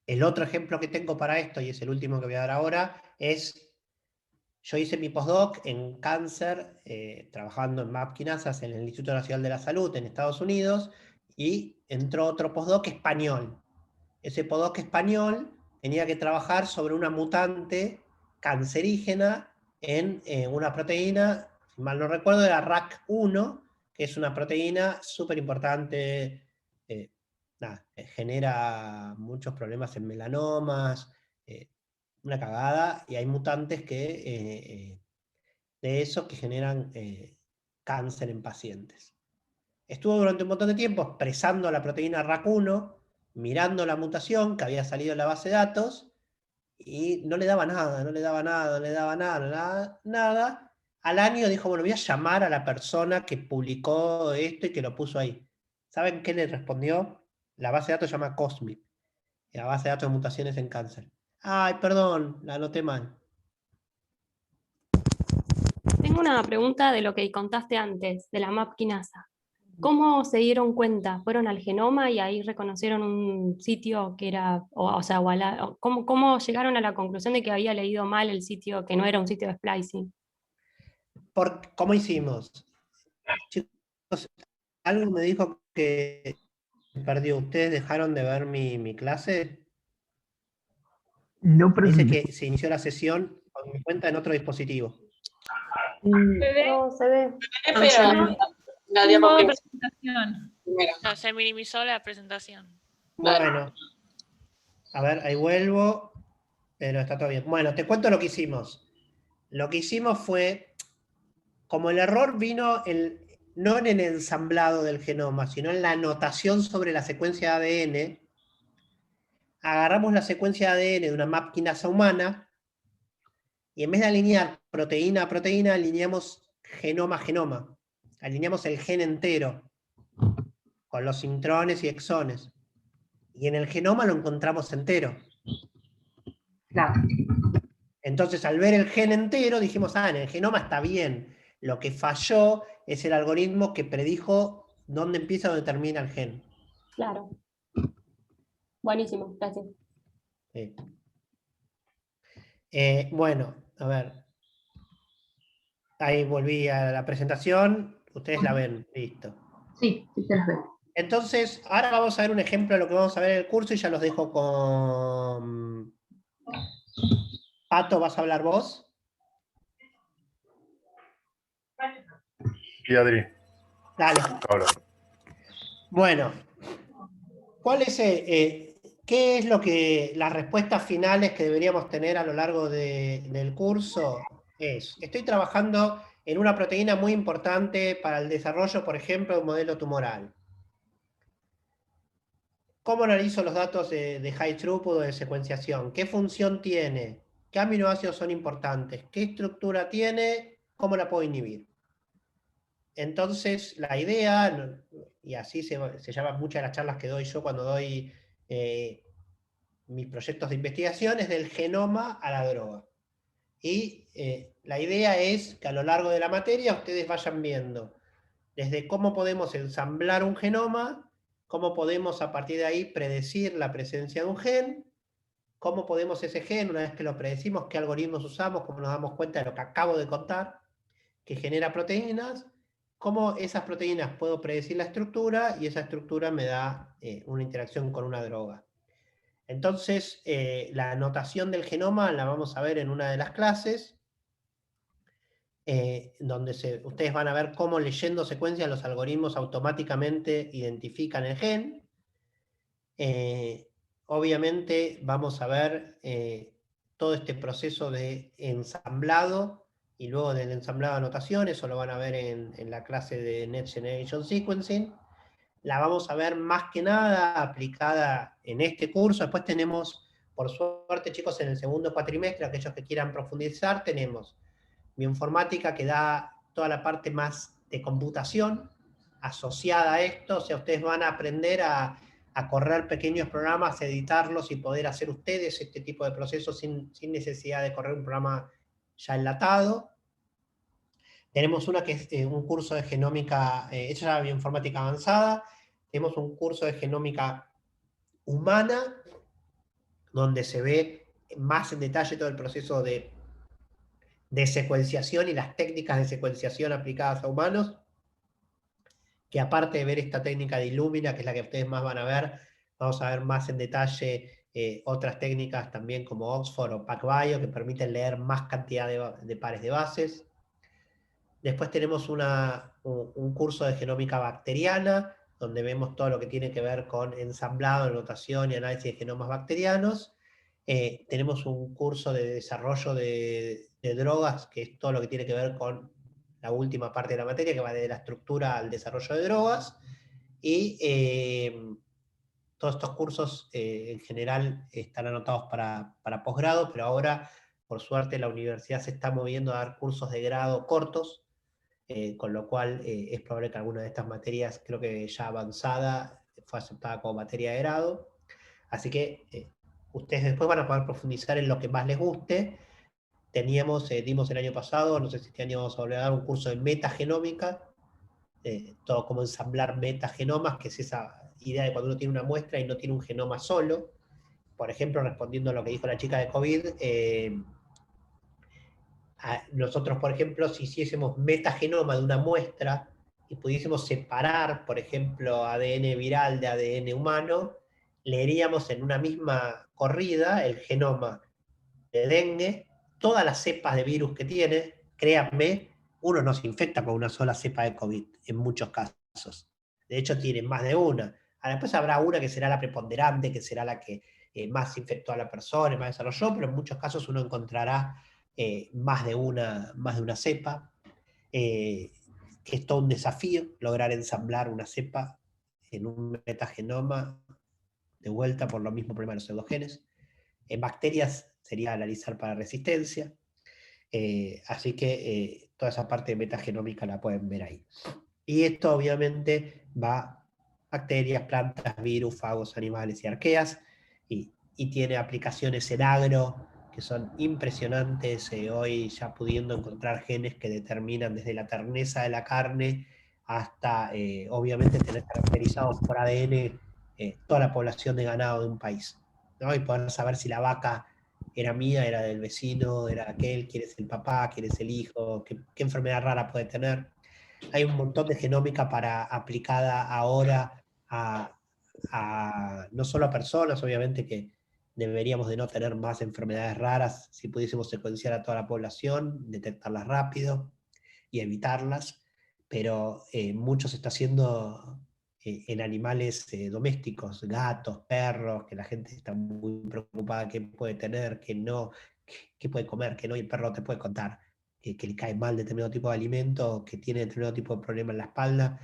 El otro ejemplo que tengo para esto, y es el último que voy a dar ahora, es, yo hice mi postdoc en cáncer, trabajando en MAP quinasas en el Instituto Nacional de la Salud en Estados Unidos, y entró otro postdoc español. Ese postdoc español tenía que trabajar sobre una mutante cancerígena en una proteína, si mal no recuerdo, era RAC1, que es una proteína súper importante, genera muchos problemas en melanomas, una cagada, y hay mutantes que, de esos que generan cáncer en pacientes. Estuvo durante un montón de tiempo expresando la proteína RAC1, mirando la mutación que había salido en la base de datos, y no le daba nada, no le daba nada, no le daba nada, nada. Al año dijo, bueno, voy a llamar a la persona que publicó esto y que lo puso ahí. ¿Saben qué le respondió? La base de datos se llama COSMIC, la base de datos de mutaciones en cáncer. Ay, perdón, la anoté mal. Tengo una pregunta de lo que contaste antes, de la MAP quinasa. ¿Cómo se dieron cuenta? ¿Fueron al genoma y ahí reconocieron un sitio que era, ¿cómo llegaron a la conclusión de que había leído mal el sitio, que no era un sitio de splicing? ¿Cómo hicimos? Chicos, algo me dijo que perdió. ¿Ustedes dejaron de ver mi clase? No Dice que se inició la sesión con mi cuenta en otro dispositivo. No, se ve. Pero la diapositiva. No, se minimizó la presentación. Bueno, a ver, ahí vuelvo, pero está todo bien. Bueno, te cuento lo que hicimos. Lo que hicimos fue, como el error vino, no en el ensamblado del genoma, sino en la anotación sobre la secuencia de ADN, agarramos la secuencia de ADN de una map quinasa humana y en vez de alinear proteína a proteína, alineamos genoma a genoma. Alineamos el gen entero, con los intrones y exones. Y en el genoma lo encontramos entero. Claro. Entonces, al ver el gen entero, dijimos, en el genoma está bien. Lo que falló es el algoritmo que predijo dónde empieza o dónde termina el gen. Claro. Buenísimo, gracias. Sí. Bueno, a ver. Ahí volví a la presentación. Ustedes la ven, listo. Sí, sí se las veo. Entonces, ahora vamos a ver un ejemplo de lo que vamos a ver en el curso y ya los dejo con... Pato, ¿vas a hablar vos? Y Adri. Dale. Ahora. Bueno, ¿cuál es, qué es lo que las respuestas finales que deberíamos tener a lo largo del curso? Estoy trabajando en una proteína muy importante para el desarrollo, por ejemplo, de un modelo tumoral. ¿Cómo analizo los datos de high throughput o de secuenciación? ¿Qué función tiene? ¿Qué aminoácidos son importantes? ¿Qué estructura tiene? ¿Cómo la puedo inhibir? Entonces, la idea, y así se llaman muchas de las charlas que doy yo cuando doy mis proyectos de investigación, es del genoma a la droga. Y la idea es que a lo largo de la materia ustedes vayan viendo desde cómo podemos ensamblar un genoma, cómo podemos a partir de ahí predecir la presencia de un gen, cómo podemos ese gen, una vez que lo predecimos, qué algoritmos usamos, cómo nos damos cuenta de lo que acabo de contar, que genera proteínas, cómo esas proteínas puedo predecir la estructura y esa estructura me da una interacción con una droga. Entonces, la anotación del genoma la vamos a ver en una de las clases, donde ustedes van a ver cómo leyendo secuencias los algoritmos automáticamente identifican el gen. Obviamente vamos a ver todo este proceso de ensamblado y luego del ensamblado de anotación, eso lo van a ver en la clase de Next Generation Sequencing. La vamos a ver más que nada aplicada en este curso. Después tenemos, por suerte chicos, en el segundo cuatrimestre, aquellos que quieran profundizar, tenemos bioinformática que da toda la parte más de computación asociada a esto, o sea, ustedes van a aprender a correr pequeños programas, editarlos y poder hacer ustedes este tipo de procesos sin necesidad de correr un programa ya enlatado. Tenemos una que es un curso de genómica, esa es la bioinformática avanzada. Tenemos un curso de genómica humana, donde se ve más en detalle todo el proceso de secuenciación y las técnicas de secuenciación aplicadas a humanos, que aparte de ver esta técnica de Illumina, que es la que ustedes más van a ver, vamos a ver más en detalle otras técnicas también como Oxford o PacBio, que permiten leer más cantidad de pares de bases. Después tenemos un curso de genómica bacteriana, donde vemos todo lo que tiene que ver con ensamblado, anotación y análisis de genomas bacterianos. Tenemos un curso de desarrollo de drogas, que es todo lo que tiene que ver con la última parte de la materia, que va de la estructura al desarrollo de drogas. Y todos estos cursos en general están anotados para posgrado, pero ahora, por suerte, la universidad se está moviendo a dar cursos de grado cortos, con lo cual es probable que alguna de estas materias, creo que ya avanzada, fue aceptada como materia de grado. Así que ustedes después van a poder profundizar en lo que más les guste. Dimos el año pasado, no sé si este año vamos a volver a dar un curso de metagenómica, todo como ensamblar metagenomas, que es esa idea de cuando uno tiene una muestra y no tiene un genoma solo. Por ejemplo, respondiendo a lo que dijo la chica de COVID, nosotros, por ejemplo, si hiciésemos metagenoma de una muestra y pudiésemos separar, por ejemplo, ADN viral de ADN humano, leeríamos en una misma corrida el genoma de dengue, todas las cepas de virus que tiene. Créanme, uno no se infecta con una sola cepa de COVID, en muchos casos. De hecho, tienen más de una. Después habrá una que será la preponderante, que será la que más infectó a la persona, más desarrolló, pero en muchos casos uno encontrará más de una cepa. que es todo un desafío lograr ensamblar una cepa en un metagenoma de vuelta por lo mismo problema de los pseudogenes. En bacterias sería analizar para resistencia, así que toda esa parte de metagenómica la pueden ver ahí. Y esto obviamente va bacterias, plantas, virus, fagos, animales y arqueas, y tiene aplicaciones en agro que son impresionantes, hoy ya pudiendo encontrar genes que determinan desde la terneza de la carne hasta obviamente tener caracterizados por ADN toda la población de ganado de un país, ¿no? Y poder saber si la vaca era mía, era del vecino, era aquel, quién es el papá, quién es el hijo, qué enfermedad rara puede tener. Hay un montón de genómica aplicada ahora no solo a personas, obviamente que deberíamos de no tener más enfermedades raras si pudiésemos secuenciar a toda la población, detectarlas rápido y evitarlas, pero mucho se está haciendo en animales domésticos, gatos, perros, que la gente está muy preocupada qué puede tener, qué no, qué puede comer, qué no, y el perro te puede contar que le cae mal determinado tipo de alimento, que tiene determinado tipo de problema en la espalda,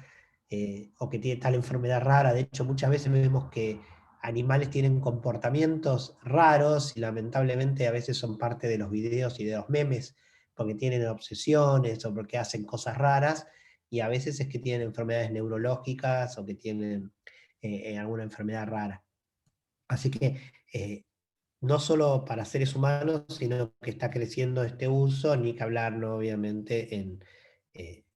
o que tiene tal enfermedad rara. De hecho, muchas veces vemos que animales tienen comportamientos raros y lamentablemente a veces son parte de los videos y de los memes, porque tienen obsesiones o porque hacen cosas raras, y a veces es que tienen enfermedades neurológicas o que tienen alguna enfermedad rara. Así que no solo para seres humanos, sino que está creciendo este uso, ni que hablar, ¿no? Obviamente,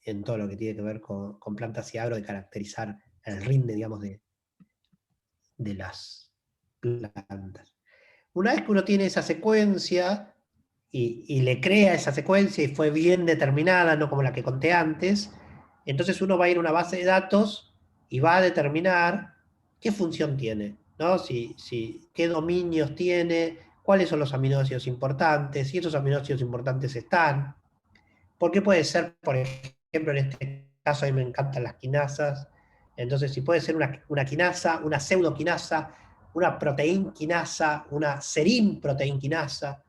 en todo lo que tiene que ver con plantas y agro, de caracterizar el rinde, digamos, de las plantas. Una vez que uno tiene esa secuencia y le crea esa secuencia y fue bien determinada, no como la que conté antes, entonces uno va a ir a una base de datos y va a determinar qué función tiene, ¿no? Qué dominios tiene, cuáles son los aminoácidos importantes, si esos aminoácidos importantes están. Porque puede ser, por ejemplo, en este caso a mí me encantan las quinasas, entonces si puede ser una quinasa, una pseudoquinasa, una proteinquinasa, una serin-proteinquinasa,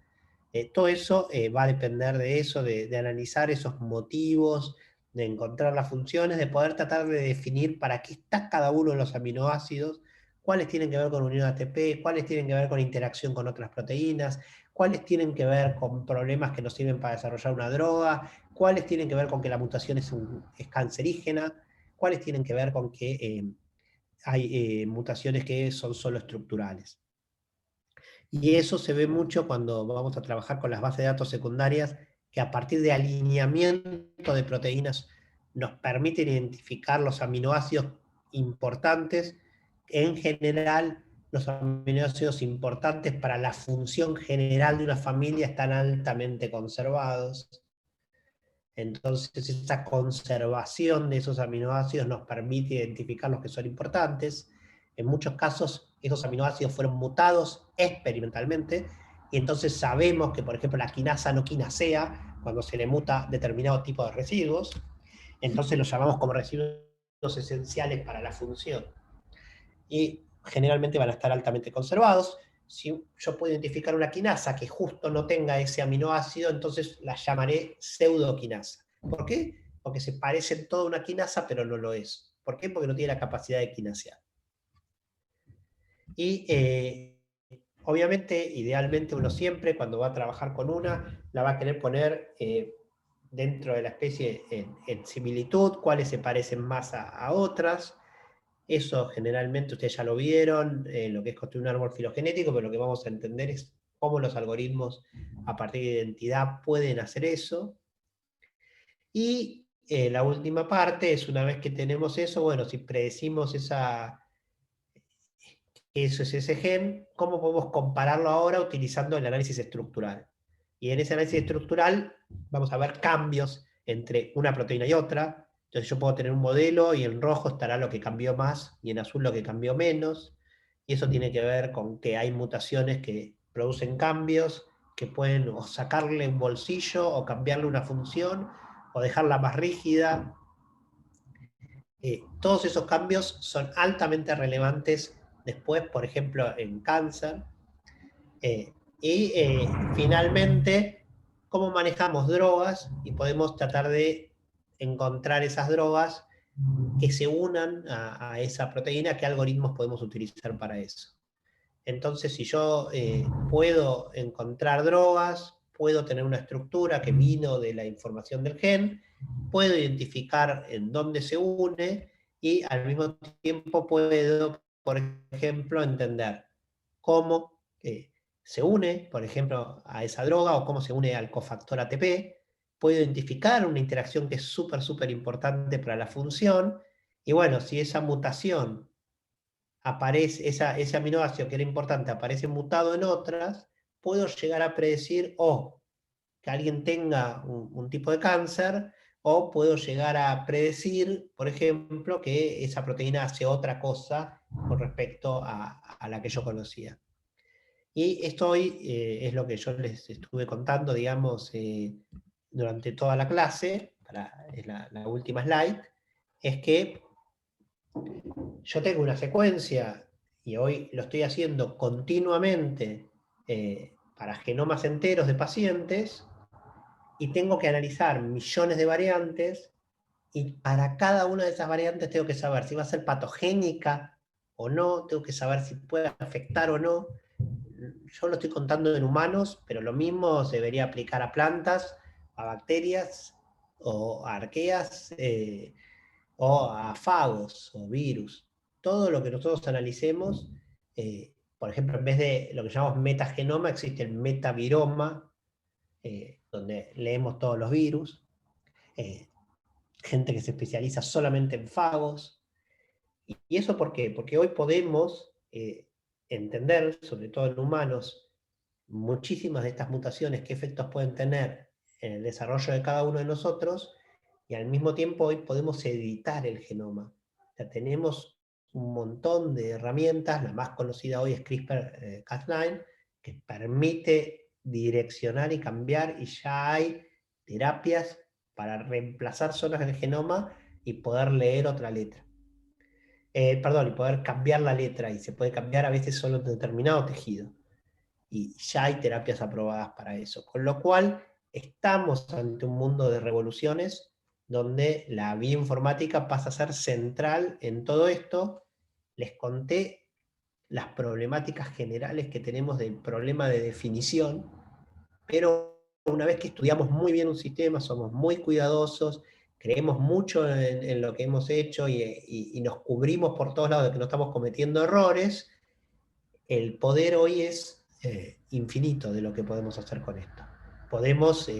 todo eso va a depender de eso, de analizar esos motivos, de encontrar las funciones, de poder tratar de definir para qué está cada uno de los aminoácidos, cuáles tienen que ver con unión ATP, cuáles tienen que ver con interacción con otras proteínas, cuáles tienen que ver con problemas que nos sirven para desarrollar una droga, cuáles tienen que ver con que la mutación es cancerígena, cuáles tienen que ver con que hay mutaciones que son solo estructurales. Y eso se ve mucho cuando vamos a trabajar con las bases de datos secundarias, que a partir de alineamiento de proteínas nos permiten identificar los aminoácidos importantes. En general, los aminoácidos importantes para la función general de una familia están altamente conservados. Entonces, esa conservación de esos aminoácidos nos permite identificar los que son importantes. En muchos casos, esos aminoácidos fueron mutados experimentalmente, y entonces sabemos que, por ejemplo, la quinasa no quinasea, cuando se le muta determinado tipo de residuos, entonces los llamamos como residuos esenciales para la función. Y generalmente van a estar altamente conservados. Si yo puedo identificar una quinasa que justo no tenga ese aminoácido, entonces la llamaré pseudoquinasa. ¿Por qué? Porque se parecen toda una quinasa, pero no lo es. ¿Por qué? Porque no tiene la capacidad de quinasear. Y obviamente, idealmente, uno siempre, cuando va a trabajar con una, la va a querer poner dentro de la especie en similitud, cuáles se parecen más a otras. Eso generalmente ustedes ya lo vieron, lo que es construir un árbol filogenético, pero lo que vamos a entender es cómo los algoritmos a partir de identidad pueden hacer eso. Y la última parte es, una vez que tenemos eso, bueno, si predecimos eso es ese gen, ¿cómo podemos compararlo ahora utilizando el análisis estructural? Y en ese análisis estructural vamos a ver cambios entre una proteína y otra. Entonces yo puedo tener un modelo y en rojo estará lo que cambió más y en azul lo que cambió menos. Y eso tiene que ver con que hay mutaciones que producen cambios que pueden o sacarle un bolsillo o cambiarle una función o dejarla más rígida. Todos esos cambios son altamente relevantes después, por ejemplo, en cáncer. Finalmente, cómo manejamos drogas y podemos tratar de encontrar esas drogas que se unan a esa proteína, ¿qué algoritmos podemos utilizar para eso? Entonces, si yo puedo encontrar drogas, puedo tener una estructura que vino de la información del gen, puedo identificar en dónde se une y al mismo tiempo puedo, por ejemplo, entender cómo se une, por ejemplo, a esa droga o cómo se une al cofactor ATP. Puedo identificar una interacción que es súper, súper importante para la función. Y bueno, si esa mutación aparece, ese aminoácido que era importante aparece mutado en otras, puedo llegar a predecir que alguien tenga un tipo de cáncer, o puedo llegar a predecir, por ejemplo, que esa proteína hace otra cosa con respecto a la que yo conocía. Y esto hoy es lo que yo les estuve contando, digamos, durante toda la clase, es la última slide, es que yo tengo una secuencia, y hoy lo estoy haciendo continuamente para genomas enteros de pacientes, y tengo que analizar millones de variantes, y para cada una de esas variantes tengo que saber si va a ser patogénica o no, tengo que saber si puede afectar o no. Yo lo estoy contando en humanos, pero lo mismo se debería aplicar a plantas, a bacterias, o a arqueas, o a fagos, o virus. Todo lo que nosotros analicemos, por ejemplo, en vez de lo que llamamos metagenoma, existe el metaviroma, donde leemos todos los virus, gente que se especializa solamente en fagos. ¿Y eso por qué? Porque hoy podemos entender, sobre todo en humanos, muchísimas de estas mutaciones, qué efectos pueden tener en el desarrollo de cada uno de nosotros, y al mismo tiempo hoy podemos editar el genoma. O sea, tenemos un montón de herramientas, la más conocida hoy es CRISPR-Cas9, que permite direccionar y cambiar, y ya hay terapias para reemplazar zonas del genoma y poder leer otra letra. Y poder cambiar la letra, y se puede cambiar a veces solo en determinado tejido. Y ya hay terapias aprobadas para eso. Con lo cual, estamos ante un mundo de revoluciones donde la bioinformática pasa a ser central en todo esto. Les conté las problemáticas generales que tenemos del problema de definición, pero una vez que estudiamos muy bien un sistema, somos muy cuidadosos, creemos mucho en lo que hemos hecho y nos cubrimos por todos lados de que no estamos cometiendo errores, el poder hoy es infinito de lo que podemos hacer con esto. Podemos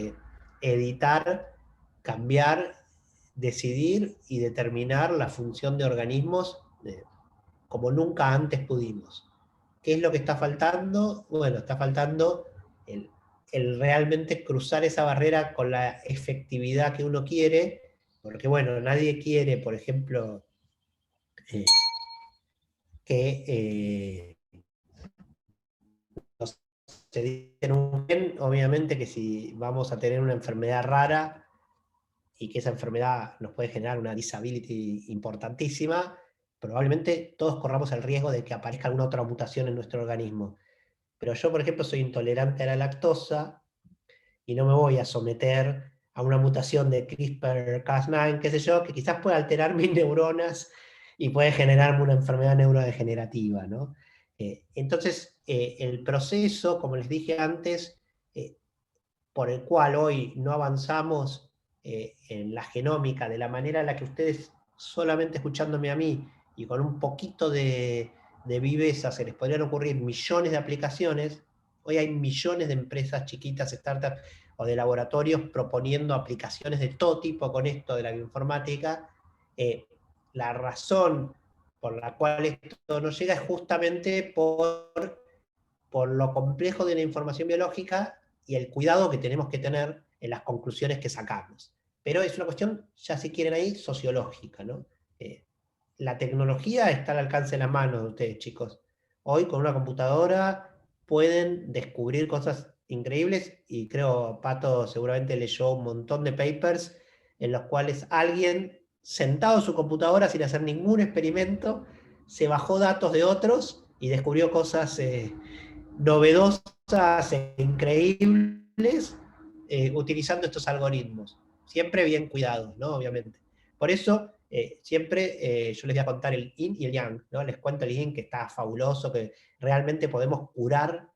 editar, cambiar, decidir y determinar la función de organismos como nunca antes pudimos. ¿Qué es lo que está faltando? Bueno, está faltando el realmente cruzar esa barrera con la efectividad que uno quiere, porque bueno, nadie quiere, por ejemplo, que se dice un gen, obviamente que si vamos a tener una enfermedad rara y que esa enfermedad nos puede generar una disability importantísima, probablemente todos corramos el riesgo de que aparezca alguna otra mutación en nuestro organismo. Pero yo, por ejemplo, soy intolerante a la lactosa y no me voy a someter a una mutación de CRISPR-Cas9, qué sé yo, que quizás pueda alterar mis neuronas y puede generarme una enfermedad neurodegenerativa, ¿no? Entonces, el proceso, como les dije antes, por el cual hoy no avanzamos en la genómica de la manera en la que ustedes, solamente escuchándome a mí y con un poquito de viveza, se les podrían ocurrir millones de aplicaciones. Hoy hay millones de empresas chiquitas, startups o de laboratorios proponiendo aplicaciones de todo tipo con esto de la bioinformática. La razón por la cual esto no llega es justamente por lo complejo de la información biológica y el cuidado que tenemos que tener en las conclusiones que sacamos. Pero es una cuestión, ya si quieren ahí, sociológica, ¿no? La tecnología está al alcance de la mano de ustedes, chicos. Hoy con una computadora pueden descubrir cosas increíbles, y creo Pato seguramente leyó un montón de papers en los cuales alguien, sentado en su computadora sin hacer ningún experimento, se bajó datos de otros y descubrió cosas novedosas e increíbles utilizando estos algoritmos. siempre bien cuidados, ¿no? Obviamente. Por eso, siempre yo les voy a contar el yin y el yang, ¿no? Les cuento el yin, que está fabuloso, que realmente podemos curar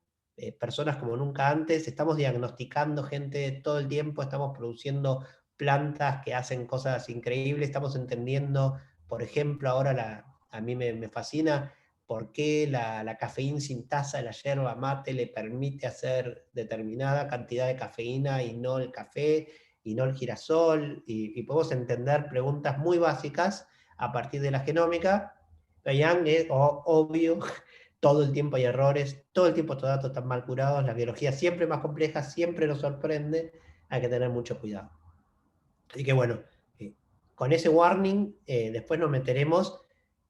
personas como nunca antes, estamos diagnosticando gente todo el tiempo, estamos produciendo plantas que hacen cosas increíbles, estamos entendiendo, por ejemplo, ahora a mí me fascina por qué la cafeína sin taza de la yerba mate le permite hacer determinada cantidad de cafeína y no el café, y no el girasol, y podemos entender preguntas muy básicas a partir de la genómica. Yang es obvio, todo el tiempo hay errores, todo el tiempo estos datos están mal curados, la biología siempre es más compleja, siempre nos sorprende, hay que tener mucho cuidado. Así que bueno, con ese warning, después nos meteremos,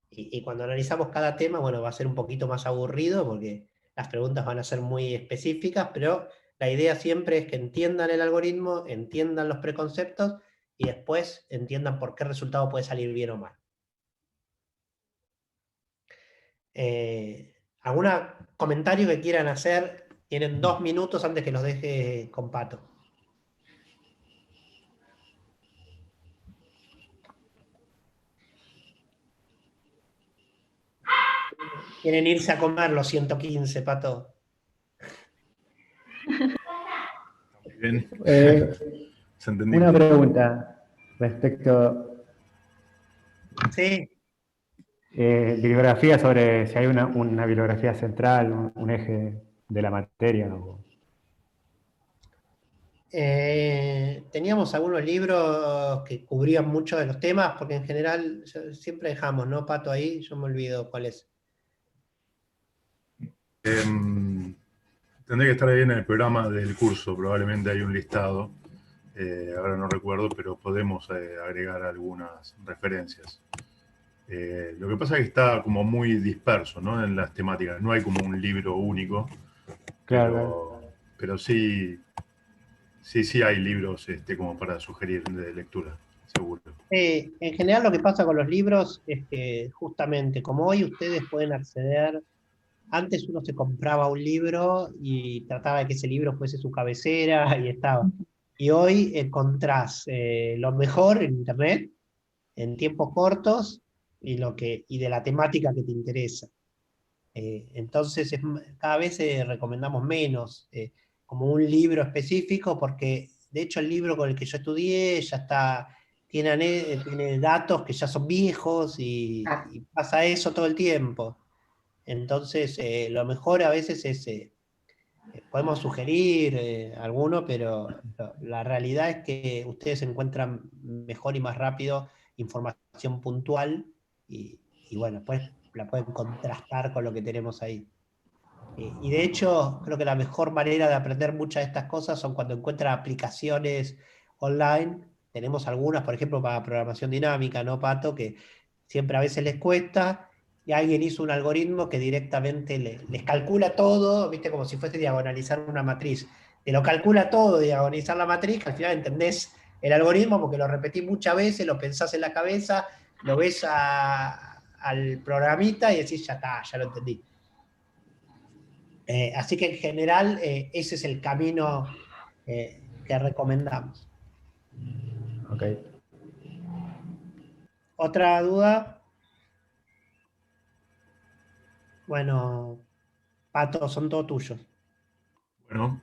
y cuando analizamos cada tema, bueno, va a ser un poquito más aburrido, porque las preguntas van a ser muy específicas, pero la idea siempre es que entiendan el algoritmo, entiendan los preconceptos, y después entiendan por qué resultado puede salir bien o mal. ¿Algún comentario que quieran hacer? Tienen 2 minutos antes que los deje con Pato. Quieren irse a comer los 115, Pato. Bien. ¿Se entendió? Una pregunta respecto Sí. bibliografía, sobre si hay una bibliografía central, un eje de la materia. Teníamos algunos libros que cubrían muchos de los temas, porque en general siempre dejamos, ¿no, Pato? Ahí yo me olvido cuál es. Tendría que estar ahí en el programa del curso, probablemente hay un listado, ahora no recuerdo, pero podemos agregar algunas referencias. Lo que pasa es que está como muy disperso, ¿no? En las temáticas, no hay como un libro único, Claro. pero sí hay libros como para sugerir de lectura, seguro. En general lo que pasa con los libros es que justamente como hoy ustedes pueden acceder, antes uno se compraba un libro y trataba de que ese libro fuese su cabecera y estaba. Y hoy encontrás lo mejor en internet, en tiempos cortos, y de la temática que te interesa. Entonces cada vez recomendamos menos como un libro específico, porque de hecho el libro con el que yo estudié ya tiene datos que ya son viejos, y pasa eso todo el tiempo. Entonces lo mejor a veces es, podemos sugerir alguno, pero la realidad es que ustedes encuentran mejor y más rápido información puntual, y bueno, pues la pueden contrastar con lo que tenemos ahí. Y de hecho, creo que la mejor manera de aprender muchas de estas cosas son cuando encuentran aplicaciones online. Tenemos algunas, por ejemplo, para programación dinámica, ¿no, Pato? Que siempre a veces les cuesta, y alguien hizo un algoritmo que directamente les calcula todo, ¿viste? Como si fuese diagonalizar una matriz. Te lo calcula todo, diagonalizar la matriz, que al final entendés el algoritmo porque lo repetís muchas veces, lo pensás en la cabeza, lo ves al programita y decís, ya está, ya lo entendí. Así que en general ese es el camino que recomendamos. Ok. ¿Otra duda? Bueno, Pato, son todos tuyos. Bueno,